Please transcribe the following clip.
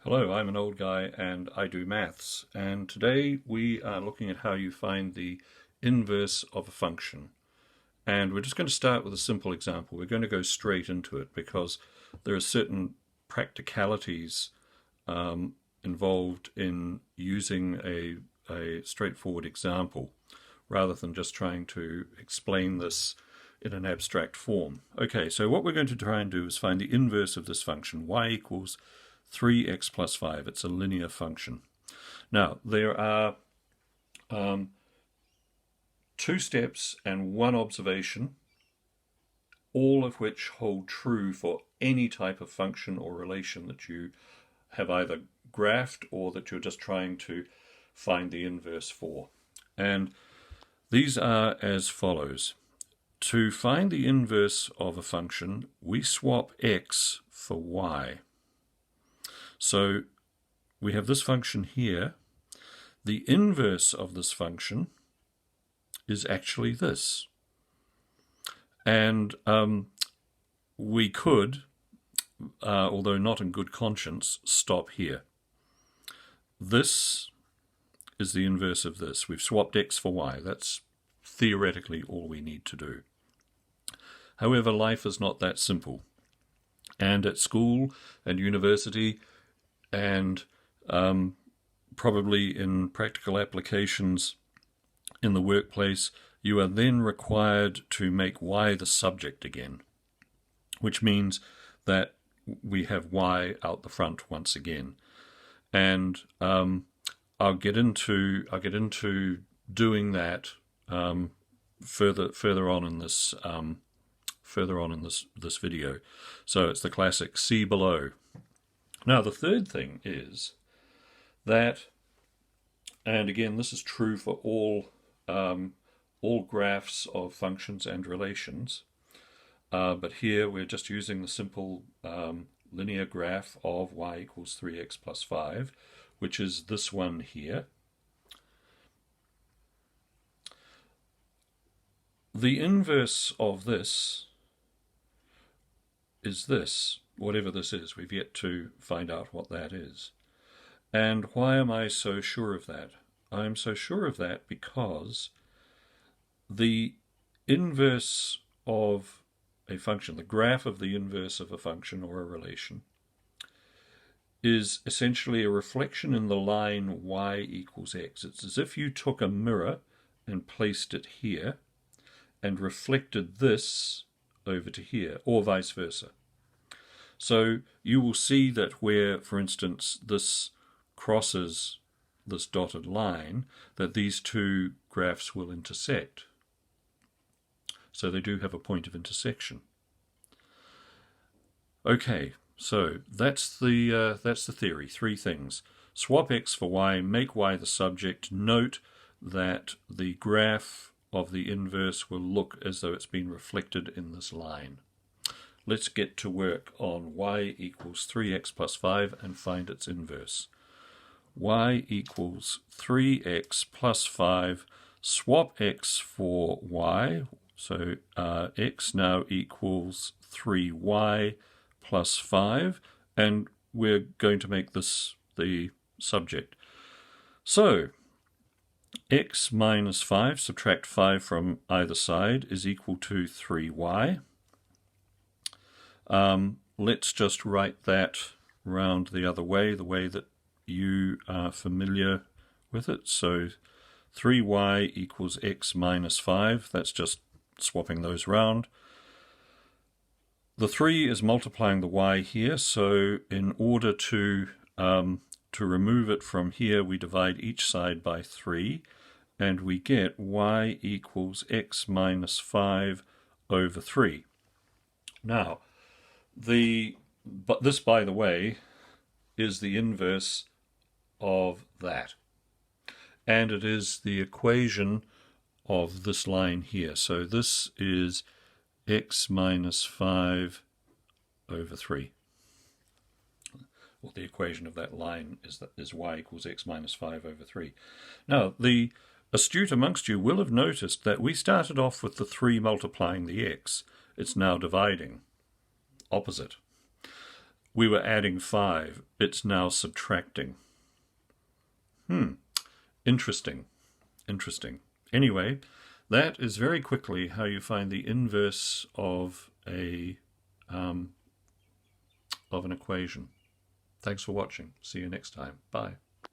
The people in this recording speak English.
Hello, I'm an old guy and I do maths, and today we are looking at how you find the inverse of a function. And we're just going to start with a simple example. We're going to go straight into it because there are certain practicalities involved in using a straightforward example rather than just trying to explain this in an abstract form. Okay, so what we're going to try and do is find the inverse of this function, y equals 3x plus 5. It's a linear function. Now, there are two steps and one observation, all of which hold true for any type of function or relation that you have either graphed or that you're just trying to find the inverse for. And these are as follows. To find the inverse of a function, we swap x for y. So we have this function here. The inverse of this function is actually this. And we could, although not in good conscience, stop here. This is the inverse of this. We've swapped x for y. That's theoretically all we need to do. However, life is not that simple. And at school and university and probably in practical applications in the workplace, you are then required to make y the subject again, which means that we have y out the front once again. And I'll get into doing that further on in this this video. So it's the classic see below. Now the third thing is that, and again this is true for all graphs of functions and relations, but here we're just using the simple linear graph of y equals 3x plus 5, which is this one here. The inverse of this is this, whatever this is. We've yet to find out what that is. And why am I so sure of that? I'm so sure of that because the inverse of a function, the graph of the inverse of a function or a relation, is essentially a reflection in the line y equals x. It's as if you took a mirror and placed it here and reflected this over to here, or vice versa. So you will see that where, for instance, this crosses this dotted line, that these two graphs will intersect. So they do have a point of intersection. Okay, so that's the theory. Three things. Swap x for y, make y the subject. Note that the graph of the inverse will look as though it's been reflected in this line. Let's get to work on y equals 3x plus 5 and find its inverse. Y equals 3x plus 5, swap x for y, so x now equals 3y plus 5, and we're going to make this the subject. So x minus 5, subtract 5 from either side, is equal to 3y. Let's just write that round the other way, the way that you are familiar with it. So 3y equals x minus 5. That's just swapping those round. The 3 is multiplying the y here, so in order to remove it from here, we divide each side by 3, and we get y equals x minus 5 over 3. Now, this, by the way, is the inverse of that. And it is the equation of this line here. So this is x minus 5 over 3. Well, the equation of that line is y equals x minus 5 over 3. Now, the astute amongst you will have noticed that we started off with the 3 multiplying the x. It's now dividing. Opposite. we were adding 5. It's now subtracting. Interesting. Interesting. Anyway, that is very quickly how you find the inverse of an equation. Thanks for watching. See you next time. Bye.